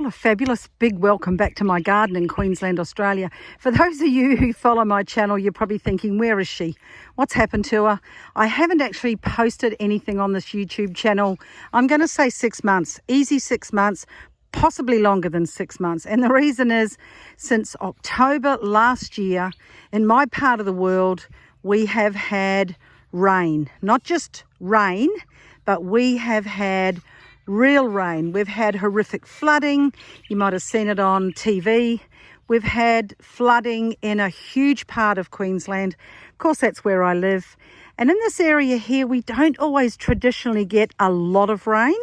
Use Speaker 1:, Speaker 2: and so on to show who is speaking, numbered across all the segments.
Speaker 1: Well, a fabulous big welcome back to my garden in Queensland, Australia. For those of you who follow my channel, you're probably thinking, where is she? What's happened to her? I haven't actually posted anything on this YouTube channel. I'm going to say 6 months, easy 6 months, possibly longer than 6 months. And the reason is, since October last year, in my part of the world, we have had rain. Not just rain, but we have had real rain. We've had horrific flooding. You might have seen it on TV. We've had flooding in a huge part of Queensland. Of course, that's where I live. And in this area here, we don't always traditionally get a lot of rain.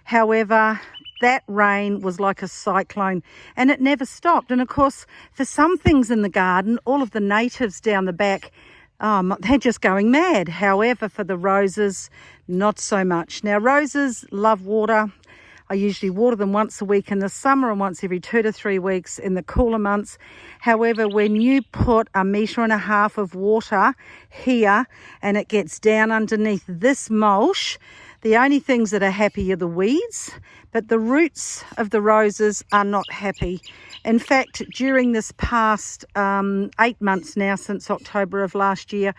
Speaker 1: However, that rain was like a cyclone and it never stopped. And of course, for some things in the garden, all of the natives down the back, they're just going mad. However, for the roses, not so much. Now, roses love water. I usually water them once a week in the summer and once every 2 to 3 weeks in the cooler months. However, when you put 1.5 meters of water here and it gets down underneath this mulch, the only things that are happy are the weeds, but the roots of the roses are not happy. In fact, during this past 8 months now, since October of last year,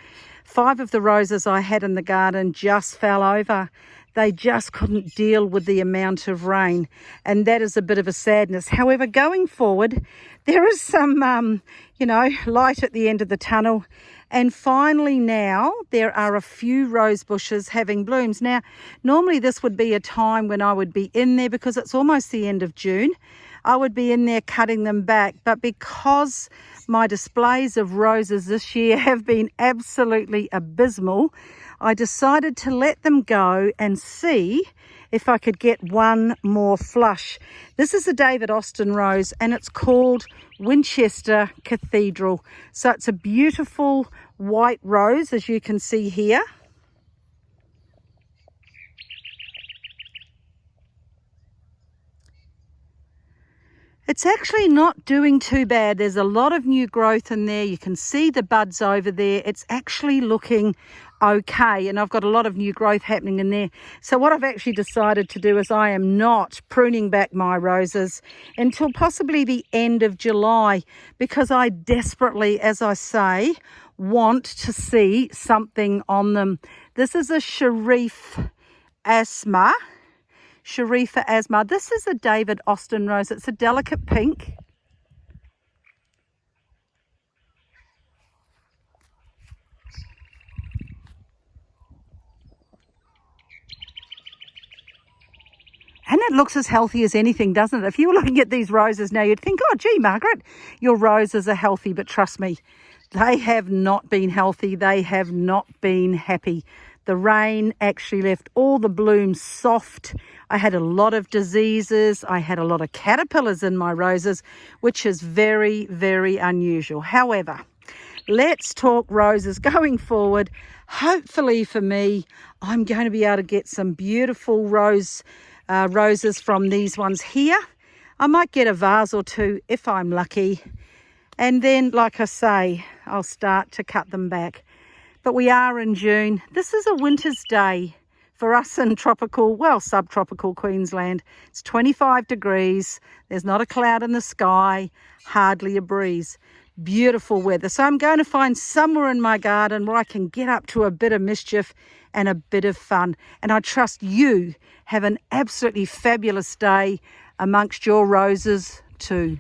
Speaker 1: 5 of the roses I had in the garden just fell over. They just couldn't deal with the amount of rain, and that is a bit of a sadness. However, going forward, there is some, light at the end of the tunnel. And finally now, there are a few rose bushes having blooms. Now, normally this would be a time when I would be in there because it's almost the end of June. I would be in there cutting them back. But because my displays of roses this year have been absolutely abysmal, I decided to let them go and see if I could get one more flush. This is a David Austin rose and it's called Winchester Cathedral. So it's a beautiful white rose, as you can see here. It's actually not doing too bad. There's a lot of new growth in there. You can see the buds over there. It's actually looking okay, and I've got a lot of new growth happening in there. So what I've actually decided to do is I am not pruning back my roses until possibly the end of July, because I desperately, as I say, want to see something on them. This is a Sharifa Asma. This is a David Austin rose. It's a delicate pink. And it looks as healthy as anything, doesn't it? If you were looking at these roses now, you'd think, oh, gee, Margaret, your roses are healthy. But trust me, they have not been healthy. They have not been happy. The rain actually left all the blooms soft. I had a lot of diseases. I had a lot of caterpillars in my roses, which is very, very unusual. However, let's talk roses going forward. Hopefully for me, I'm going to be able to get some beautiful roses from these ones here. I might get a vase or two if I'm lucky. And then, like I say, I'll start to cut them back. But we are in June. This is a winter's day for us in subtropical Queensland. It's 25 degrees. There's not a cloud in the sky, hardly a breeze. Beautiful weather. So I'm going to find somewhere in my garden where I can get up to a bit of mischief and a bit of fun. And I trust you have an absolutely fabulous day amongst your roses too.